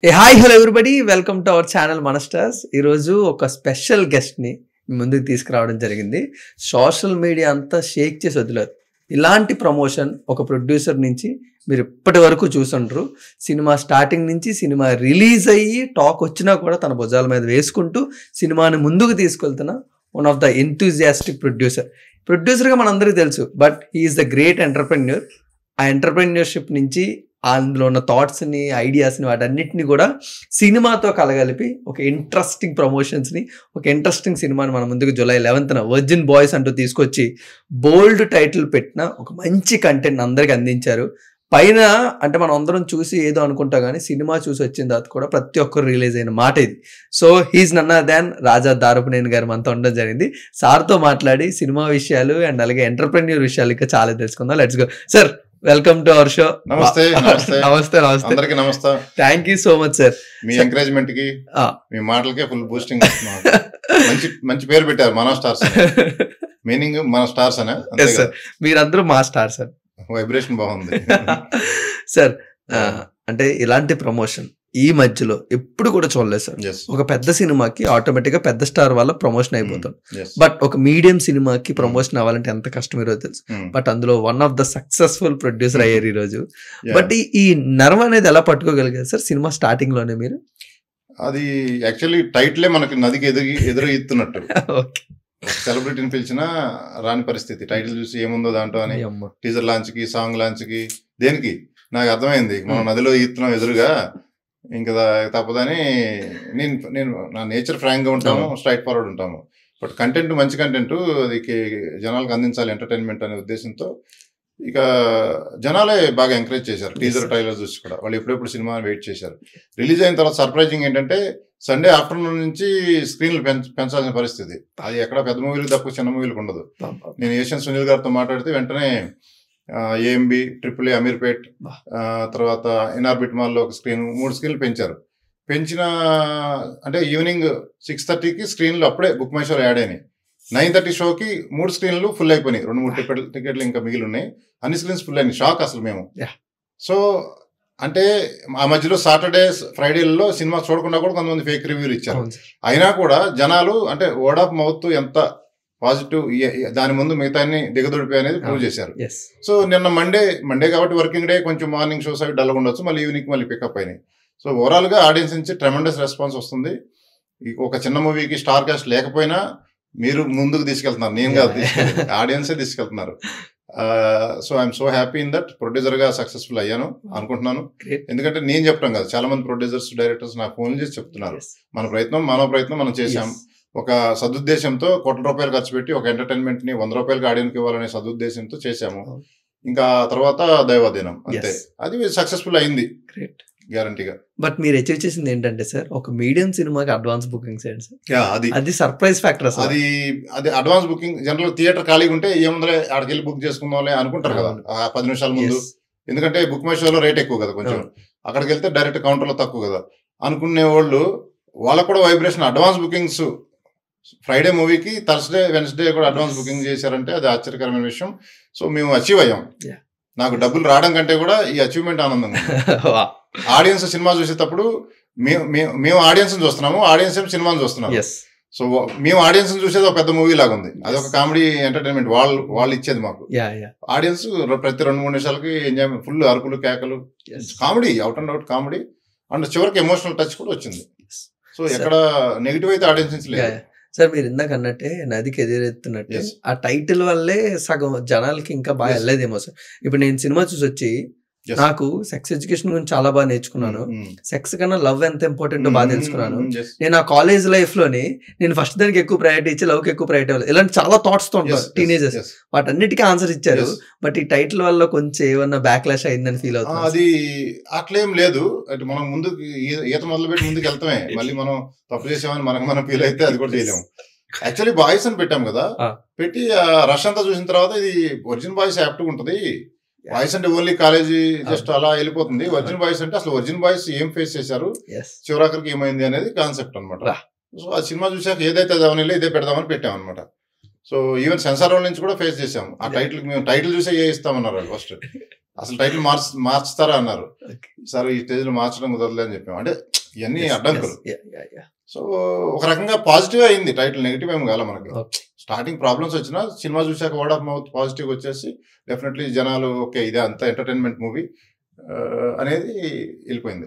Hi hello everybody, welcome to our channel మన stars. ఈరోజు ఒక స్పెషల్ గెస్ట్ని ముందుకు తీసుకురావడం జరిగింది. సోషల్ మీడియా అంతా షేక్ చేసి వదిలేదు. ఇలాంటి ప్రమోషన్ ఒక ప్రొడ్యూసర్ నుంచి మీరు ఇప్పటి వరకు చూసుంటారు. సినిమా స్టార్టింగ్ నుంచి సినిమా రిలీజ్ అయ్యి టాక్ వచ్చినా కూడా తన భుజాల మీద వేసుకుంటూ సినిమాని ముందుకు తీసుకెళ్తున్న వన్ ఆఫ్ ద ఎంతూజియాస్టిక్ ప్రొడ్యూసర్గా మనందరికీ తెలుసు. But he's the great entrepreneur. ఆ ఎంటర్ప్రెన్యూర్షిప్ నుంచి అందులో ఉన్న థాట్స్ని, ఐడియాస్ని, వాటన్నిటిని కూడా సినిమాతో కలగలిపి ఒక ఇంట్రెస్టింగ్ ప్రమోషన్స్ని, ఒక ఇంట్రెస్టింగ్ సినిమాని మన ముందుకు జూలై 11న వర్జిన్ బాయ్స్ అంటూ తీసుకొచ్చి బోల్డ్ టైటిల్ పెట్టిన ఒక మంచి కంటెంట్ అందరికి అందించారు. పైన అంటే మనం అందరం చూసి ఏదో అనుకుంటా కానీ సినిమా చూసి వచ్చిన తర్వాత కూడా ప్రతి ఒక్కరు రిలీజ్ అయిన మాట ఇది. So he's none other than Raja Darapuneni garu మనతో ఉండడం జరిగింది. సార్తో మాట్లాడి సినిమా విషయాలు అండ్ అలాగే ఎంటర్ప్రెన్యూర్ విషయాలు ఇంకా చాలా తెలుసుకుందాం. Let's go sir. Welcome to our show. నమస్తే. నమస్తే. అందరికీ నమస్తే. Thank you so much sir. Me encouragement కి, మీ మాటలకే ఫుల్ బూస్టింగ్. మంచి మంచి పేరు పెట్టారు, మన స్టార్స్. మీనింగ్ మన స్టార్స్ అనే. మీరందరూ మా స్టార్ సార్. వైబ్రేషన్ బాగుంది సార్. అంటే ఇలాంటి ప్రమోషన్ ఈ మధ్యలో ఎప్పుడు కూడా చూడలేదు సార్. ఒక పెద్ద సినిమాకి ఆటోమేటిక్ గా పెద్ద స్టార్ వల్ల ప్రమోషన్ అయిపోతుంది. బట్ ఒక మీడియం సినిమాకి ప్రమోషన్ అవ్వాలంటే ఎంత కష్టం ఈరోజు తెలుసు. బట్ అందులో one of the successful producer అయ్యారు ఈ రోజు. బట్ ఈ నర్వ్ అనేది ఎలా పట్టుకోగలిగారు సార్ సినిమా స్టార్టింగ్ లోనే మీరు? అది యాక్చువల్లీ టైటిలే మనకి నదికి ఎదురు ఇస్తున్నట్టు. సెలబ్రిటీని పిలిచినా రాని పరిస్థితి. టైటిల్ చూసి ఏముందో దాంట్లో అని టీజర్ లాంచ్ కి, సాంగ్ లాంచ్ కి, దేనికి నాకు అర్థమైంది. మనం నదిలో ఈస్తున్నాం ఎదురుగా, ఇంకా తప్పదని. నేను నా నేచర్ ఫ్రాంక్ గా ఉంటాము, స్ట్రైట్ ఫార్వర్డ్ ఉంటాము. బట్ కంటెంట్ మంచి కంటెంట్ అది జనాలకు అందించాలి, ఎంటర్టైన్మెంట్ అనే ఉద్దేశంతో ఇక జనాలే బాగా ఎంకరేజ్ చేశారు. టీజర్ ట్రైలర్ చూసి కూడా వాళ్ళు ఎప్పుడెప్పుడు సినిమా వెయిట్ చేశారు. రిలీజ్ అయిన తర్వాత సర్ప్రైజింగ్ ఏంటంటే సండే ఆఫ్టర్నూన్ నుంచి స్క్రీన్లు పెంచాల్సిన పరిస్థితి. అది ఎక్కడ పెద్ద మూవీలకు తప్ప చిన్న మూవీలకు ఉండదు. నేను ఏషియన్ సునీల్ గారితో మాట్లాడితే వెంటనే ఏఎంబి, ట్రిపుల్ ఏ అమీర్పేట్, తర్వాత ఇన్ఆర్బిట్ మాల్లో ఒక స్క్రీన్, 3 స్క్రీన్లు పెంచారు. పెంచిన అంటే ఈవినింగ్ 6:30కి స్క్రీన్లు అప్పుడే బుక్ మై షోలో యాడ్ అయినాయి. 9:30 షోకి 3 స్క్రీన్లు ఫుల్ అయిపోయినాయి. 2-3 టికెట్లు ఇంకా మిగిలి ఉన్నాయి. అన్ని స్క్రీన్స్ ఫుల్ అయినాయి. షాక్ అసలు మేము. సో అంటే ఆ మధ్యలో సాటర్డే ఫ్రైడేలలో సినిమా చూడకుండా కూడా కొంతమంది ఫేక్ రివ్యూలు ఇచ్చారు. అయినా కూడా జనాలు అంటే వర్డ్ ఆఫ్ మౌత్ ఎంత పాజిటివ్, దాని ముందు మిగతా దిగదొడిపోయి అనేది ప్రూవ్ చేశారు. సో నిన్న మండే కాబట్టి వర్కింగ్ డే, కొంచెం మార్నింగ్ షోస్ అవి డల్గా ఉండొచ్చు, మళ్ళీ ఈవినింగ్ మళ్ళీ పికప్ అయినాయి. సో ఓవరాల్ గా ఆడియన్స్ నుంచి ట్రెమెండస్ రెస్పాన్స్ వస్తుంది. ఒక చిన్న మూవీకి స్టార్ కాస్ట్ లేకపోయినా మీరు ముందుకు తీసుకెళ్తున్నారు, నేను కాదు ఆడియన్సే తీసుకెళ్తున్నారు. So I'm so happy in that. Producer గా సక్సెస్ఫుల్ అయ్యాను అనుకుంటున్నాను. ఎందుకంటే నేను చెప్పడం కాదు, చాలా మంది ప్రొడ్యూసర్స్, డైరెక్టర్స్ నాకు ఫోన్ చేసి చెప్తున్నారు, మన ప్రయత్నం మనం చేశాం. ఒక సదుద్దేశంతో ₹1,00,00,000 ఖర్చు పెట్టి ఒక ఎంటర్టైన్మెంట్ ని ₹100 ఆడియన్కి ఇవ్వాలనే సదుద్దేశంతో చేశాము. ఇంకా తర్వాత దైవాధీనం అంతే. అది సక్సెస్ఫుల్ అయింది గ్యారంటీగా. బట్ మీరు అచీవ్ చేసింది ఏంటంటే సార్, ఒక మీడియం సినిమాకి అడ్వాన్స్ బుకింగ్ అది సర్ప్రైజ్ ఫ్యాక్టర్. అది అడ్వాన్స్ బుకింగ్. జనరల్ థియేటర్ ఖాళీగా ఉంటే ఏముందలే ఆడికి వెళ్ళి బుక్ చేసుకుందాంలే అనుకుంటారు కదా 10 నిమిషాల ముందు. ఎందుకంటే బుక్ మై షోలో రేట్ ఎక్కువ కదా, కొంచెం అక్కడికి వెళ్తే డైరెక్ట్ కౌంటర్లో తక్కువ కదా అనుకునే వాళ్ళు, వాళ్ళకు కూడా వైబ్రేషన్. అడ్వాన్స్ బుకింగ్స్ ఫ్రైడే మూవీకి థర్స్డే, వెన్స్డే కూడా అడ్వాన్స్ బుకింగ్ చేశారంటే అది ఆశ్చర్యకరమైన విషయం. సో మేము అచీవ్ అయ్యాం. నాకు డబ్బులు రావడం కంటే కూడా ఈ అచీవ్మెంట్ ఆనందంగా. ఆడియన్స్ సినిమా చూసేటప్పుడు మేము ఆడియన్స్ చూస్తున్నాము, ఆడియన్స్ ఏం సినిమాని చూస్తున్నాము. సో మేము ఆడియన్స్ చూసేది ఒక పెద్ద మూవీ లాగా ఉంది. అది ఒక కామెడీ ఎంటర్టైన్మెంట్ వాళ్ళు ఇచ్చేది మాకు. ఆడియన్స్ ప్రతి 2-3 నిమిషాలకి ఎంజాయ్మెంట్, ఫుల్ అరుపులు, కేకలు, comedy, out and out comedy. And చివరికి ఎమోషనల్ టచ్ కూడా వచ్చింది. సో ఎక్కడ నెగిటివ్ అయితే ఆడియన్స్ నుంచి లేదు సార్. మీరు ఇందాక అన్నట్టే నదికి ఎదురెత్తున్నట్టు ఆ టైటిల్ వల్లే సగం జనాలకి ఇంకా బాగా వెళ్ళలేదేమో సార్. ఇప్పుడు నేను సినిమా చూసి వచ్చి నాకు సెక్స్ ఎడ్యుకేషన్ గురించి చాలా బాగా నేర్చుకున్నాను. సెక్స్ కన్నా లవ్ ఎంత ఇంపార్టెంట్ బాగా తెలుసుకున్నాను. నేను ఆ కాలేజ్ లైఫ్ లోని నేను ఫస్ట్ దానికి ఎక్కువ ప్రయారిటీ ఇచ్చి లవ్ కి ఎక్కువ ప్రయారిటీ ఇవ్వాలి. ఇలాంటి చాలా థాట్స్ తో ఉంటారు టీనేజర్స్. వాటన్నిటికీ ఆన్సర్ ఇచ్చారు. బట్ ఈ టైటిల్ వల్ల కొంచెం ఏమన్నా బ్యాక్లాష్ అయిందని ఫీల్ అవుతుంది. అది అట్లేం లేదు. అంటే మనం ముందుకు ఈత మొదలు పెట్టి ముందుకు వెళ్తామే, మళ్ళీ మనం తప్పు చేసామని మనం ఫీల్ అయితే అది కూడా చేయలేము. యాక్చువల్లీ బాయ్స్ అని పెట్టాం కదా, పెట్టి రష్ అంతా చూసిన తర్వాత ఇది ఒరిజినల్ బాయ్స్ యాప్ట్ ఉంటుంది. బాయ్స్ అంటే ఓన్లీ కాలేజీ జస్ట్ అలా వెళ్ళిపోతుంది. ఒరిజినల్ బాయ్స్ అంటే అసలు ఒరిజినల్ బాయ్స్ ఏం ఫేస్ చేశారు, చివరాఖరికి ఏమైంది అనేది కాన్సెప్ట్ అనమాట. సో ఆ సినిమా చూసాక ఏదైతే అవన్నీ ఇదే పెడదామని పెట్టాం అనమాట. సో ఈవెన్ సెన్సార్ వాళ్ళ నుంచి కూడా ఫేస్ చేసాం. ఆ టైటిల్ మేము టైటిల్ చూసే ఇస్తామన్నారు వాళ్ళు ఫస్ట్. అసలు టైటిల్ మార్చుతారా అన్నారు. సార్ ఈ స్టేజ్ లో మార్చడం కుదరలే అని చెప్పాము. అంటే ఇవన్నీ అడ్డంకులు. సో ఒక రకంగా పాజిటివ్ అయింది టైటిల్, నెగిటివ్ ఏం కాల మనకి. స్టార్టింగ్ ప్రాబ్లమ్స్ వచ్చినా సినిమా చూసాక వర్డ్ ఆఫ్ మౌత్ పాజిటివ్ వచ్చేసి డెఫినెట్లీ జనాలు ఓకే ఇదే అంత ఎంటర్టైన్మెంట్ మూవీ అనేది వెళ్ళిపోయింది.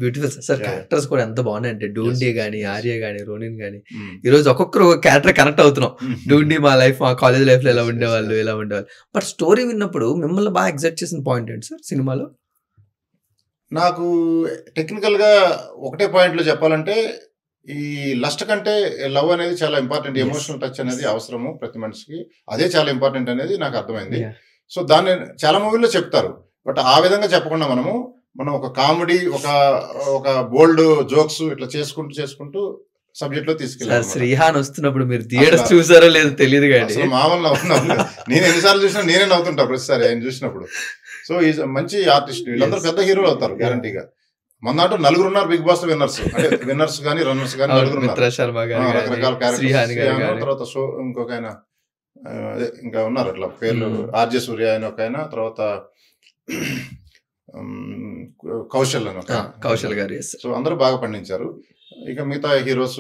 Beautiful sir. క్యారెక్టర్స్ కూడా ఎంత బాగున్నాయంటే డూండి గానీ, ఆర్య గానీ, రోనిన్ గానీ, ఈ రోజు ఒక్కొక్కరు ఒక క్యారెక్టర్ కనెక్ట్ అవుతున్నాం. డూండి మా లైఫ్, మా కాలేజ్ లైఫ్ లో ఎలా ఉండేవాళ్ళు, ఎలా ఉండేవాళ్ళు. బట్ స్టోరీ విన్నప్పుడు మిమ్మల్ని బాగా ఎగ్జైట్ చేసిన పాయింట్ ఏంటి సార్ సినిమాలో? నాకు టెక్నికల్ గా ఒకటే పాయింట్ లో చెప్పాలంటే, ఈ లస్ట్ కంటే లవ్ అనేది చాలా ఇంపార్టెంట్. ఎమోషనల్ టచ్ అనేది అవసరము ప్రతి మనిషికి, అదే చాలా ఇంపార్టెంట్ అనేది నాకు అర్థమైంది. సో దాన్ని చాలా మూవీల్లో చెప్తారు, బట్ ఆ విధంగా చెప్పకుండా మనం ఒక కామెడీ, ఒక బోల్డ్ జోక్స్ ఇట్లా చేసుకుంటూ సబ్జెక్ట్ లో తీసుకెళ్ళారు. శ్రీహాన్ వస్తున్నప్పుడు మీరు థియేటర్ చూసారో లేదో తెలియదు కానీ మామూలు నేను ఎన్నిసార్లు చూసినా నేనే నవ్వుతుంటా ప్రతిసారి ఆయన చూసినప్పుడు. సో ఈ మంచి ఆర్టిస్ట్, వీళ్ళందరూ పెద్ద హీరోలు అవుతారు గ్యారంటీగా. మన దాంట్లో 4 ఉన్నారు బిగ్ బాస్ లో విన్నర్స్, అంటే విన్నర్స్ గానీ రన్నర్స్ గానీ 4 ఉన్నారు. రకరకాల క్యారెక్టర్స్. తర్వాత షో ఇంకొక ఆయన ఇంకా ఉన్నారు అట్లా పేర్లు, ఆర్జే సూర్య ఆయన ఒక ఆయన, తర్వాత కౌశల్ అని ఒక కౌశల్ గారు. సో అందరూ బాగా పండించారు. ఇక మిగతా హీరోస్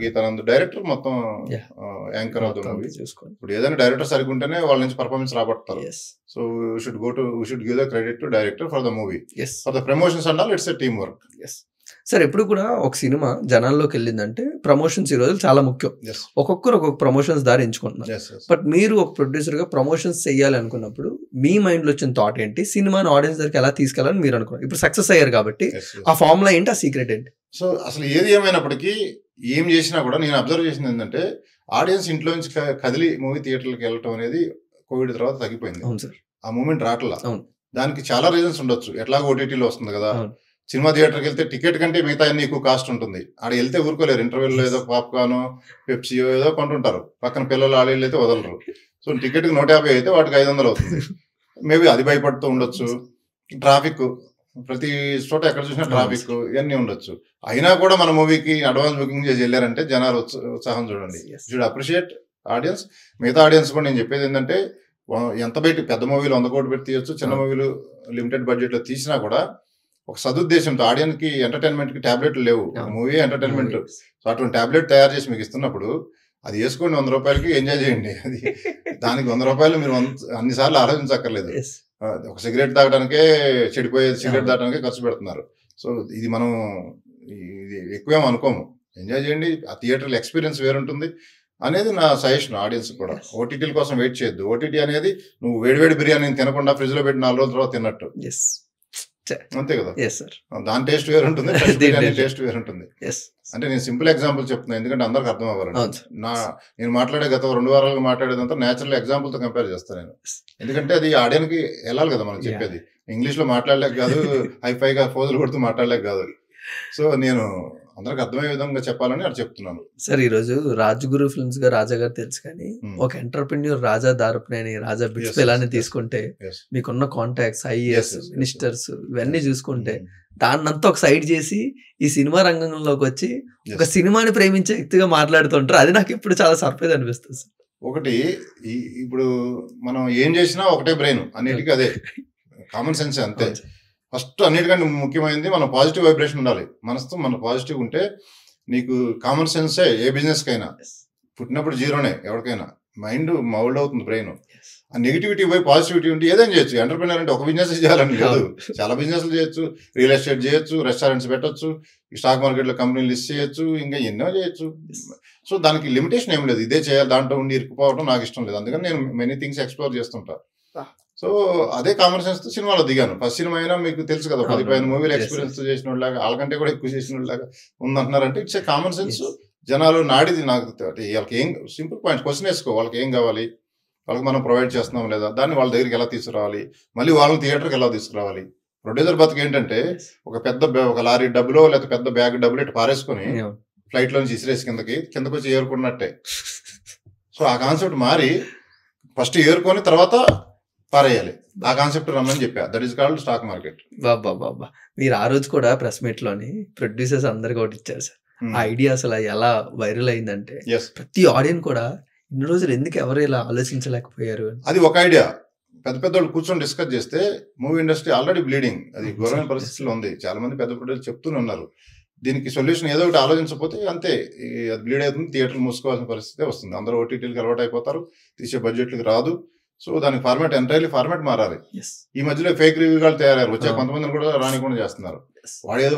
గీతానంద్ డైరెక్టర్ మొత్తం యాంకర్ ఆఫ్ ద మూవీ. ఇప్పుడు ఏదైనా డైరెక్టర్ సరిగ్గా ఉంటేనే వాళ్ళ నుంచి పర్ఫార్మెన్స్ రాబడతారు. So we should give the credit to director for the movie, for the promotions and all. It's a team work. Sir ఎప్పుడు కూడా ఒక సినిమా జనాల్లోకి వెళ్ళిందంటే ప్రమోషన్స్ ఈ రోజు చాలా ముఖ్యం. ఒక్కొక్కరు ఒక్కొక్క ప్రమోషన్స్ దారి ఎంచుకుంటున్నారు. బట్ మీరు ఒక ప్రొడ్యూసర్ గా ప్రమోషన్స్ చేయాలి అనుకున్నప్పుడు మీ మైండ్ లో వచ్చిన థాట్ ఏంటి? సినిమాని ఆడియన్స్ దగ్గరికి ఎలా తీసుకెళ్ళాలని మీరు అనుకున్నారు? ఇప్పుడు సక్సెస్ అయ్యారు కాబట్టి ఆ ఫార్ములా ఏంటి, ఆ సీక్రెట్ ఏంటి? సో అసలు ఏది ఏమైనప్పటికీ ఏం చేసినా కూడా నేను అబ్జర్వ్ చేసింది ఏంటంటే, ఆడియన్స్ ఇంట్లో నుంచి కదిలి మూవీ థియేటర్లకు వెళ్ళటం అనేది కోవిడ్ తర్వాత తగ్గిపోయింది. ఆ మూమెంట్ రావట్లా. దానికి చాలా రీజన్స్ ఉండొచ్చు. ఎట్లాగో ఓటీటీలో వస్తుంది కదా. సినిమా థియేటర్కి వెళ్తే టికెట్ కంటే మిగతా అన్ని ఎక్కువ కాస్ట్ ఉంటుంది. ఆడ వెళ్తే ఊరుకోలేరు. ఇంటర్వెల్లో ఏదో పాప్కార్న్, పెప్సీయో ఏదో కొంటుంటారు. పక్కన పిల్లలు ఆడేళ్ళు అయితే వదలరు. సో టికెట్కి 150 అయితే వాటికి 500 అవుతుంది. మేబీ అది భయపడుతూ ఉండొచ్చు. ట్రాఫిక్, ప్రతి చోట ఎక్కడ చూసినా ట్రాఫిక్, ఇవన్నీ ఉండొచ్చు. అయినా కూడా మన మూవీకి అడ్వాన్స్ బుకింగ్ చేసి వెళ్ళారంటే జనాలు ఉత్సాహం చూడండి. Should appreciate audience. మిగతా ఆడియన్స్ కూడా నేను చెప్పేది ఏంటంటే, ఎంత బయట పెద్ద మూవీలు 100 కోట్లు పెట్టి తీయొచ్చు, చిన్న మూవీలు లిమిటెడ్ బడ్జెట్ లో తీసినా కూడా ఒక సదుద్దేశంతో, ఆడియన్స్ కి ఎంటర్టైన్మెంట్ కి టాబ్లెట్లు లేవు, మూవీ ఎంటర్టైన్మెంట్. సో అటువంటి టాబ్లెట్ తయారు చేసి మీకు ఇస్తున్నప్పుడు అది వేసుకోండి, 100 రూపాయలకి ఎంజాయ్ చేయండి. అది దానికి 100 రూపాయలు మీరు అన్నిసార్లు ఆలోచించక్కర్లేదు. ఒక సిగరెట్ తాగడానికే, చెడిపోయే సిగరెట్ తాగడానికే ఖర్చు పెడుతున్నారు. సో ఇది మనం ఇది ఎక్కువేం అనుకోము. ఎంజాయ్ చేయండి. ఆ థియేటర్లో ఎక్స్పీరియన్స్ వేరుంటుంది అనేది నా సజెషన్ ఆడియన్స్ కూడా. ఓటీటీల కోసం వెయిట్ చేయొద్దు. ఓటీటీ అనేది నువ్వు వేడివేడి బిర్యానీ తినకుండా ఫ్రిడ్జ్ లో పెట్టి 4 రోజుల తర్వాత తిన్నట్టు, అంతే కదా. దాని టేస్ట్ వేరు ఉంటుంది, టేస్ట్ వేరు ఉంటుంది. అంటే నేను సింపుల్ ఎగ్జాంపుల్ చెప్తున్నా, ఎందుకంటే అందరికి అర్థం అవ్వాలండి. నేను మాట్లాడే గత 2 వారాలుగా మాట్లాడేదంతా నేచురల్ ఎగ్జాంపుల్ తో కంపేర్ చేస్తాను నేను. ఎందుకంటే అది ఆడియన్స్ కి వెళ్ళాలి కదా మనం చెప్పేది. ఇంగ్లీష్ లో మాట్లాడలేక కాదు, హైఫైగా ఫోజులు కొడుతూ మాట్లాడలేక కాదు. సో నేను అందరికి అర్థమయ్యే విధంగా చెప్పాలని అది చెప్తున్నాను. సార్ ఈ రోజు రాజగురు ఫిల్మ్స్ గా రాజా గారు తెలుసు, కానీ ఒక ఎంటర్ప్రెన్యూర్ రాజా దారపునేని, రాజా బిట్స్ ఇలానే తీసుకుంటే మీకున్న కాంటాక్ట్స్, ఐఏఎస్ మినిస్టర్స్ ఇవన్నీ చూసుకుంటే దాన్నంతా ఒక సైడ్ చేసి ఈ సినిమా రంగంలోకి వచ్చి ఒక సినిమాని ప్రేమించే వ్యక్తిగా మాట్లాడుతుంటారు. అది నాకు ఇప్పుడు చాలా సర్ప్రైజ్ అనిపిస్తుంది సార్. ఒకటి ఇప్పుడు మనం ఏం చేసినా ఒకటే బ్రెయిన్, అన్నిటికీ అదే కామన్ సెన్స్ అంతే. ఫస్ట్ అన్నిటికంటే ముఖ్యమైనది మన పాజిటివ్ వైబ్రేషన్ ఉండాలి. మనసుతో మన పాజిటివ్ ఉంటే నీకు కామన్ సెన్సే ఏ బిజినెస్ కైనా. పుట్టినప్పుడు జీరోనే ఎవరికైనా, మైండ్ మౌల్డ్ అవుతుంది బ్రెయిన్. ఆ నెగిటివిటీ పోయి పాజిటివిటీ ఉంటే ఏదైనా చేయొచ్చు. ఎంటర్ప్రెన్యూర్ అంటే ఒక బిజినెస్ చేయాలని లేదు, చాలా బిజినెస్లు చేయొచ్చు. రియల్ ఎస్టేట్ చేయొచ్చు, రెస్టారెంట్స్ పెట్టొచ్చు, స్టాక్ మార్కెట్లో కంపెనీలు లిస్ట్ చేయొచ్చు, ఇంకా ఎన్నో చేయొచ్చు. సో దానికి లిమిటేషన్ ఏం లేదు. ఇదే చేయాలి, దాంట్లో ఉండి ఇరుక్కుపోవడం నాకు ఇష్టం లేదు. అందుకని నేను మెనీ థింగ్స్ ఎక్స్ప్లోర్ చేస్తుంటా. సో అదే కామన్ సెన్స్ తో సినిమాలో దిగాను. ఫస్ట్ సినిమా అయినా మీకు తెలుసు కదా, 10-15 మూవీలు ఎక్స్పీరియన్స్ చేసిన వాళ్ళగా, వాళ్ళకంటే కూడా ఎక్కువ చేసిన వాళ్ళగా ఉందంటున్నారంటే ఇట్స్ ఏ కామన్ సెన్స్. జనాలు నాడిది నాకు వాళ్ళకి ఏం సింపుల్ పాయింట్ క్వశ్చన్ వేసుకో, వాళ్ళకి ఏం కావాలి, వాళ్ళకి మనం ప్రొవైడ్ చేస్తున్నాం లేదా, దాన్ని వాళ్ళ దగ్గరికి ఎలా తీసుకురావాలి, మళ్ళీ వాళ్ళని థియేటర్కి ఎలా తీసుకురావాలి. ప్రొడ్యూసర్ బతుకు ఏంటంటే ఒక లారీ డబ్బులో లేకపోతే పెద్ద బ్యాగ్ డబ్బులు ఇటు పారేసుకొని ఫ్లైట్ లో నుంచి ఇసిరేసి కిందకి వచ్చి ఏరుకున్నట్టే. సో ఆ కాన్సెప్ట్ మారి ఫస్ట్ ఏరుకొని తర్వాత పారేయాలి. ఆ కాన్సెప్ట్ రమ్మని చెప్పా. That is called stock market. బాబా మీరు ఆ రోజు కూడా ప్రెస్ మీట్ లోని ప్రొడ్యూసర్స్ అందరికి ఒకటి ఇచ్చారు సార్. ఆ ఐడియా అసలు ఎలా వైరల్ అయిందంటే ప్రతి ఆడియన్స్ కూడా ఇన్ని రోజులు ఎందుకు ఎవరు ఇలా ఆలోచించలేకపోయారు. అది ఒక ఐడియా. పెద్ద పెద్ద వాళ్ళు కూర్చొని డిస్కస్ చేస్తే మూవీ ఇండస్ట్రీ ఆల్రెడీ బ్లీడింగ్, అది ఘోరమైన పరిస్థితిలో ఉంది. చాలా మంది పెద్ద ప్రొడ్యూసర్లు చెప్తూనే ఉన్నారు. దీనికి సొల్యూషన్ ఏదో ఒకటి ఆలోచించకపోతే అంతే, అది బ్లీడ్ అవుతుంది, థియేటర్లు మూసుకోవాల్సిన పరిస్థితే వస్తుంది. అందరూ ఓటీటీలకు అలవాటు అయిపోతారు, తీసే బడ్జెట్లకు రాదు. సో దానికి ఫార్మాట్ ఎంటైర్లీ ఫార్మాట్ మారాలి. ఈ మధ్యలో ఫేక్ రివ్యూలు తయారయ్యారు, వచ్చే కొంతమందిని కూడా రానికుండా చేస్తున్నారు.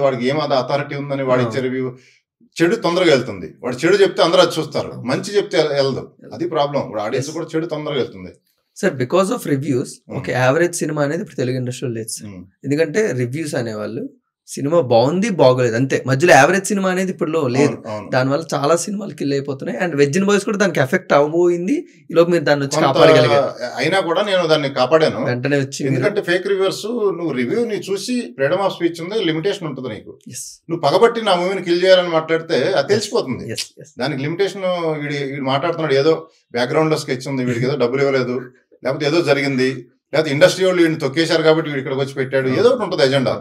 వాడికి ఏం అది అథారిటీ ఉందని వాడు ఇచ్చే రివ్యూ చెడు తొందరగా వెళ్తుంది. వాడు చెడు చెప్తే అందరూ అది చూస్తారు, మంచి చెప్తే వెళ్ళదు. అది ప్రాబ్లం. ఆడియన్స్ కూడా చెడు తొందరగా వెళ్తుంది. సార్ బికాస్ ఆఫ్ రివ్యూస్ ఒక యావరేజ్ సినిమా అనేది ఇప్పుడు తెలుగు ఇండస్ట్రీలో లేదు సార్. ఎందుకంటే రివ్యూస్ అనేవాళ్ళు సినిమా బాగుంది బాగోలేదు అంతే, మధ్యలో యావరేజ్ సినిమా అనేది ఇప్పుడు లేదు. దానివల్ల చాలా సినిమాలు కిల్ అయిపోతున్నాయి. అండ్ వెజ్జిన్ బాయ్స్ కూడా దానికి ఎఫెక్ట్ అవ్వబోయింది. ఈలోపు మీరు దాన్ని వచ్చి కాపాడగలిగారు. అయినా కూడా నేను దాన్ని కాపాడాను వెంటనే వచ్చి. ఎందుకంటే ఫేక్ రివ్యూవర్స్, నువ్వు రివ్యూ ని చూసి ఫ్రీడమ్ ఆఫ్ స్పీచ్ ఉంది, లిమిటేషన్ ఉంటుంది నీకు. నువ్వు పగబట్టి నా మూవీని కిల్ చేయాలని మాట్లాడితే అది తెలిసిపోతుంది. దానికి లిమిటేషన్. వీడు మాట్లాడుతున్నాడు, ఏదో బ్యాక్గ్రౌండ్ లో స్కెచ్ ఉంది, వీడికి ఏదో డబ్బులు ఇవ్వలేదు, లేకపోతే ఏదో జరిగింది, లేకపోతే ఇండస్ట్రీ వాళ్ళు వీడిని తొక్కేశారు కాబట్టి వీడు ఇక్కడికి వచ్చి పెట్టాడు, ఏదో ఒకటి ఉంటుంది ఎజెండా.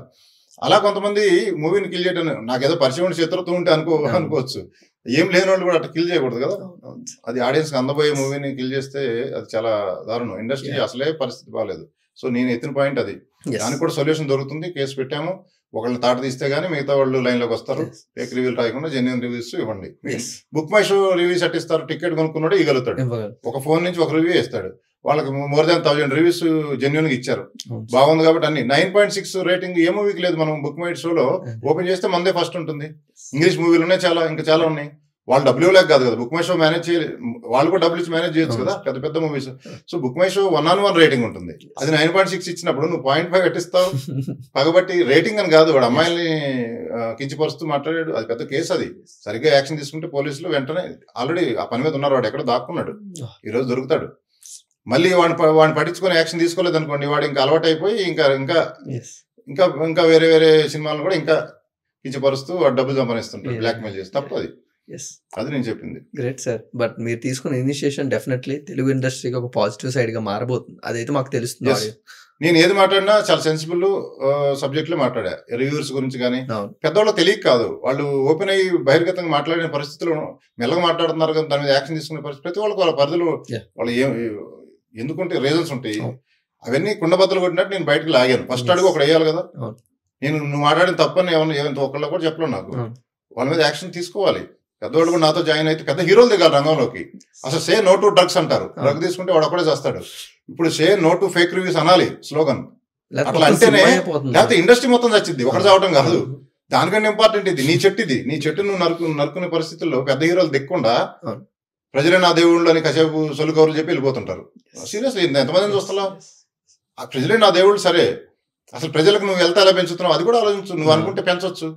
అలా కొంతమంది మూవీని కిల్ చేయడం, నాకేదో పరిచయం ఉండి శత్రుత్వం ఉంటే అనుకోవచ్చు. ఏం లేని వాళ్ళు కూడా అట్లా కిల్ చేయకూడదు కదా. అది ఆడియన్స్ కి అందబోయే మూవీని కిల్ చేస్తే అది చాలా దారుణం. ఇండస్ట్రీ అసలే పరిస్థితి బాగాలేదు. సో నేను ఎత్తిన పాయింట్ అది. దానికి కూడా సొల్యూషన్ దొరుకుతుంది. కేసు పెట్టాము, ఒకళ్ళని తాట తీస్తే గానీ మిగతా వాళ్ళు లైన్ లోకి వస్తారు. ఫేక్ రివ్యూలు రాయకుండా జెన్యూన్ రివ్యూస్ ఇవ్వండి. బుక్ మై షో రివ్యూస్ అట్టిస్తారు, టికెట్ కొనుక్కున్నాడు ఇవ్వగలుగుతాడు. ఒక ఫోన్ నుంచి ఒక రివ్యూ ఇస్తాడు. వాళ్ళకి మోర్ దాన్ 1000 రివ్యూస్ జెన్యూన్ గా ఇచ్చారు, బాగుంది కాబట్టి అన్ని. 9.6 రేటింగ్ ఏ మూవీకి లేదు. మనం బుక్ మై షోలో ఓపెన్ చేస్తే మందే ఫస్ట్ ఉంటుంది. ఇంగ్లీష్ మూవీలు ఉన్నాయి చాలా, ఇంకా చాలా ఉన్నాయి. వాళ్ళు డబ్బులు ఇవ్వలేక కాదు కదా, బుక్ మై షో మేనేజ్ చేయాలి, వాళ్ళు కూడా డబ్బులు ఇచ్చి మేనేజ్ చేయొచ్చు కదా పెద్ద పెద్ద movies. So book my show 1-on-1 rating ఉంటుంది. అది 9.6 ఇచ్చినప్పుడు నువ్వు 0.5 పెట్టిస్తావు పగబట్టి. రేటింగ్ అని కాదు, వాడు అమ్మాయిల్ని కించిపరుస్తూ మాట్లాడాడు, అది పెద్ద కేసు. అది సరిగ్గా యాక్షన్ తీసుకుంటే పోలీసులు వెంటనే ఆల్రెడీ ఆ పని మీద ఉన్నారు. వాడు ఎక్కడ దాక్కున్నాడు, ఈ రోజు దొరుకుతాడు. మళ్ళీ వాడిని పట్టించుకొని యాక్షన్ తీసుకోలేదు అనుకోండి, వాడు ఇంకా అలవాటు అయిపోయి ఇంకా ఇంకా ఇంకా ఇంకా వేరే వేరే సినిమాలను కూడా ఇంకా కించపరుస్తూ వాడు డబ్బులు సంపాదిస్తుంటాడు, బ్లాక్ మెయిల్ చేసి. తప్పు అది. అది నేను చెప్పింది. Great sir. బట్ మీరు తీసుకున్న ఇనిషియేషన్ డెఫినెట్లీ తెలుగు ఇండస్ట్రీకి ఒక పాజిటివ్ సైడ్ గా మారబోతుంది. అదైతే మాకు తెలుస్తుంది. నేను ఏది మాట్లాడినా చాలా సెన్సిబుల్ సబ్జెక్ట్ లో మాట్లాడా. రివ్యూవర్స్ గురించి కానీ పెద్దవాళ్ళు తెలియక కాదు, వాళ్ళు ఓపెన్ అయ్యి బహిర్గతంగా మాట్లాడిన పరిస్థితులు మెల్లగా మాట్లాడుతున్నారు కదా, దాని మీద యాక్షన్ తీసుకునే పరిస్థితి. ప్రతి వాళ్ళకి వాళ్ళ పరిధిలో వాళ్ళు ఎందుకుంటే రీజన్స్ ఉంటాయి. అవన్నీ కుండబద్దలు కొట్టినట్టు నేను బయటకు లాగాను. ఫస్ట్ అడుగు ఒకటి వేయాలి కదా. నువ్వు మాట్లాడిన తప్పని ఏమైనా ఒకళ్ళ కూడా చెప్పలేవు నాకు. వాళ్ళ మీద యాక్షన్ తీసుకోవాలి. పెద్దవాళ్ళు కూడా నాతో జాయిన్ అయితే పెద్ద హీరోలు దిగాలి రంగంలోకి. అసలు సే నో టు డ్రగ్స్ అంటారు, డ్రగ్ తీసుకుంటే వాడు ఒకడే చేస్తాడు. ఇప్పుడు say no to fake reviews అనాలి స్లోగన్. అట్లా అంటేనే, లేకపోతే ఇండస్ట్రీ మొత్తం చచ్చింది. ఒకటి చావటం కాదు, దానికంటే ఇంపార్టెంట్ ఇది. నీ చెట్టు నువ్వు నరుకునే పరిస్థితుల్లో పెద్ద హీరోలు దిక్కుండా ప్రజలే నా దేవుళ్ళు అని కాసేపు సొల్లు కౌరులు చెప్పి వెళ్ళిపోతుంటారు. సీరియస్లీ ఎంతమందిని చూస్తున్నావు? ఆ ప్రజలే నా దేవుళ్ళు. సరే, అసలు ప్రజలకు నువ్వు వెళ్తా ఎలా పెంచుతున్నావు అది కూడా ఆలోచించు. నువ్వు అనుకుంటే పెంచవచ్చు.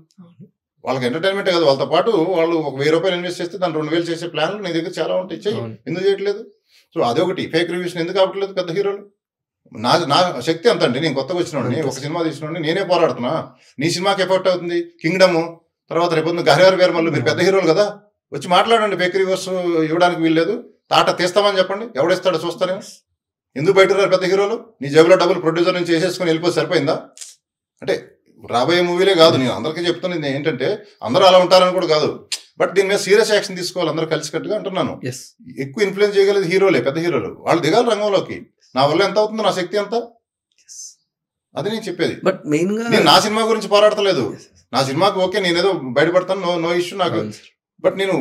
వాళ్ళకి ఎంటర్టైన్మెంట్ కాదు, వాళ్ళతో పాటు వాళ్ళు ఒక 1000 రూపాయలు ఇన్వెస్ట్ చేస్తే దాన్ని 2000 చేసే ప్లాన్లు నీ దగ్గర చాలా ఉంటాయి. చెయ్యి, ఎందుకు చేయట్లేదు? సో అదొకటి. ఫేక్ రివ్యూస్ ఎందుకు అవ్వట్లేదు పెద్ద హీరోలు? నా శక్తి ఎంత అండి, నేను కొత్తగా వచ్చినోడిని, ఒక సినిమా తీసినోడిని, నేనే పోరాడుతున్నా. నీ సినిమాకి ఎఫెక్ట్ అవుతుంది కింగ్డమ్, తర్వాత రేపు గహ్యార్ వేర్మల్లు. మీరు పెద్ద హీరోలు కదా, వచ్చి మాట్లాడండి. ఫేక్ రివ్యూస్ ఇవ్వడానికి వీల్లేదు. తాట తీస్తామని చెప్పండి, ఎవడేస్తాడో చూస్తానే. ఎందుకు బయట రారు పెద్ద హీరోలు? నీ జేబులో డబ్బులు ప్రొడ్యూసర్ నుంచి చేసేసుకుని వెళ్ళిపోతే సరిపోయిందా? అంటే రాబోయే మూవీలే కాదు, నేను అందరికీ చెప్తున్నది ఏంటంటే అందరూ అలా ఉంటారని కూడా కాదు, బట్ దీని మీద సీరియస్ యాక్షన్ తీసుకోవాలి అందరూ కలిసికట్టుగా అంటున్నాను. ఎక్కువ ఇన్ఫ్లుయెన్స్ చేయగలిగేది హీరోలే, పెద్ద హీరోలు. వాళ్ళు దిగాలి రంగంలోకి. నా వల్ల ఎంత అవుతుందో, నా శక్తి ఎంత, అది నేను చెప్పేది. బట్ మెయిన్ గా నేను నా సినిమా గురించి పోరాడతలేదు. నా సినిమాకి ఓకే, నేనేదో బయటపడతాను, నో ఇష్యూ నాకు. బట్ నేను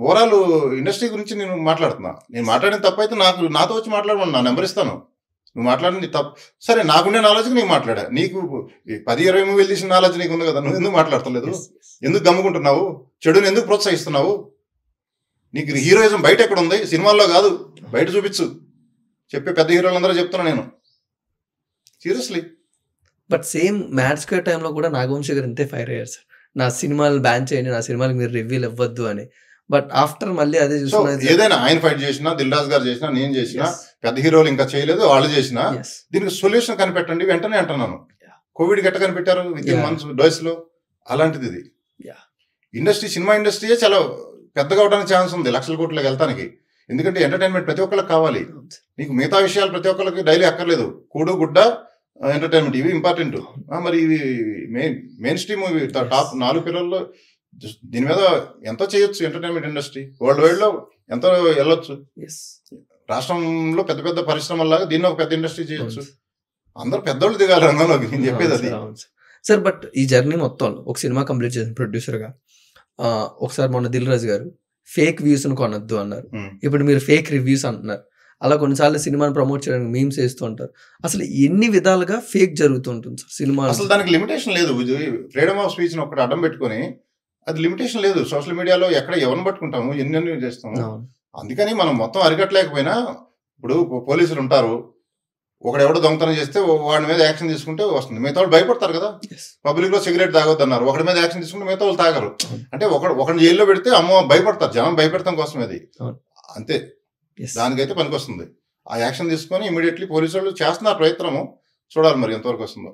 ఓవరాల్ ఇండస్ట్రీ గురించి నేను మాట్లాడుతున్నా. నేను మాట్లాడిన తప్పు అయితే నాతో వచ్చి మాట్లాడమని నా నెంబర్ ఇస్తాను. నువ్వు మాట్లాడింది తప్పు, సరే, నాకుండే నాలెడ్జ్కి నీకు మాట్లాడా. నీకు 10-20 మూవీలు తీసిన నాలెడ్జ్ నీకు ఉంది కదా, నువ్వు ఎందుకు మాట్లాడతలేదు? ఎందుకు గమ్ముకుంటున్నావు? చెడుని ఎందుకు ప్రోత్సహిస్తున్నావు? నీకు హీరోయిజం బయట ఎక్కడ ఉంది? సినిమాల్లో కాదు, బయట చూపించు. చెప్పే పెద్ద హీరోలందరూ చెప్తున్నా నేను, seriously. But same mad square టైంలో కూడా నాగవంశీ గారు ఇంతే ఫైర్ అయ్యారు సార్, నా సినిమాలు బ్యాన్ చేయండి, నా సినిమాలకు మీరు రివ్యూలు ఇవ్వద్దు అని. బట్ ఆఫ్టర్ మళ్ళీ అదే చూస్తున్నా. ఏదైనా ఆయన ఫైట్ చేసినా, దిల్ రాజు గారు చేసినా, నేను చేసినా, పెద్ద హీరోలు ఇంకా చేయలేదు, వాళ్ళు చేసినా, దీనికి సొల్యూషన్ కనిపెట్టండి వెంటనే అంటున్నాను. కోవిడ్ గట్ట కనిపెట్టారు వితిన్ మంత్స్ డేస్ లో. అలాంటిది ఇది. ఇండస్ట్రీ, సినిమా ఇండస్ట్రీయే చాలా పెద్దగా అవడానికి ఛాన్స్ ఉంది, లక్షల కోట్లకి వెళ్తానికి. ఎందుకంటే ఎంటర్టైన్మెంట్ ప్రతి ఒక్కరికి కావాలి. నీకు మిగతా విషయాలు ప్రతి ఒక్కరికి డైలీ అక్కర్లేదు. కూడు గుడ్డ ఎంటర్టైన్మెంట్ ఇవి ఇంపార్టెంట్. మరి ఇవి మెయిన్ స్ట్రీమ్, ఇవి టాప్ 4 పిల్లల్లో దీని మీద ఎంతో చేయొచ్చు. ఎంటర్టైన్మెంట్ ఇండస్ట్రీ వరల్డ్ వైడ్ లో ఎంతో వెళ్ళొచ్చు. రాష్ట్రంలో పెద్ద పెద్ద పరిశ్రమలాగా దీన్ని ఒక పెద్ద ఇండస్ట్రీ చేయొచ్చు. అందరూ పెద్దోళ్ళు దిగాలి రంగంలోకి, నేను చెప్పేది అది. సార్ బట్ ఈ జర్నీ మొత్తంలో ఒక సినిమా కంప్లీట్ చేసిన ప్రొడ్యూసర్గా ఒకసారి మొన్న దిల్ రాజు గారు ఫేక్ వ్యూస్ను కొనొద్దు అన్నారు. ఇప్పుడు మీరు ఫేక్ రివ్యూస్ అంటున్నారు. అలా కొన్నిసార్లు సినిమాని ప్రమోట్ చేయడానికి మీమ్స్ వేస్తూ ఉంటారు. అసలు ఎన్ని విధాలుగా ఫేక్ జరుగుతుంటుంది సార్ సినిమా? అసలు దానికి లిమిటేషన్ లేదు. ఫ్రీడమ్ ఆఫ్ స్పీచ్ ఒకటి అడ్డం పెట్టుకొని అది లిమిటేషన్ లేదు. సోషల్ మీడియాలో ఎక్కడ ఎవరిని పట్టుకుంటాము, ఎన్ని చేస్తాము. అందుకని మనం మొత్తం అరికట్టలేకపోయినా, ఇప్పుడు పోలీసులు ఉంటారు, ఒకడెవడో దొంగతనం చేస్తే వాడి మీద యాక్షన్ తీసుకుంటే వస్తుంది. మిగతా వాళ్ళు భయపడతారు కదా. పబ్లిక్ లో సిగరెట్ తాగొద్దు అన్నారు, ఒకటి మీద యాక్షన్ తీసుకుంటే మిగతా వాళ్ళు తాగరు. అంటే ఒకటి జైల్లో పెడితే అమ్మో భయపడతారు, జనం భయపెడతాం కోసం అది అంతే. దానికైతే పనికి వస్తుంది. ఆ యాక్షన్ తీసుకొని ఇమీడియట్లీ పోలీసు వాళ్ళు చేస్తున్నారు ప్రయత్నము. చూడాలి మరి ఎంతవరకు వస్తుందో.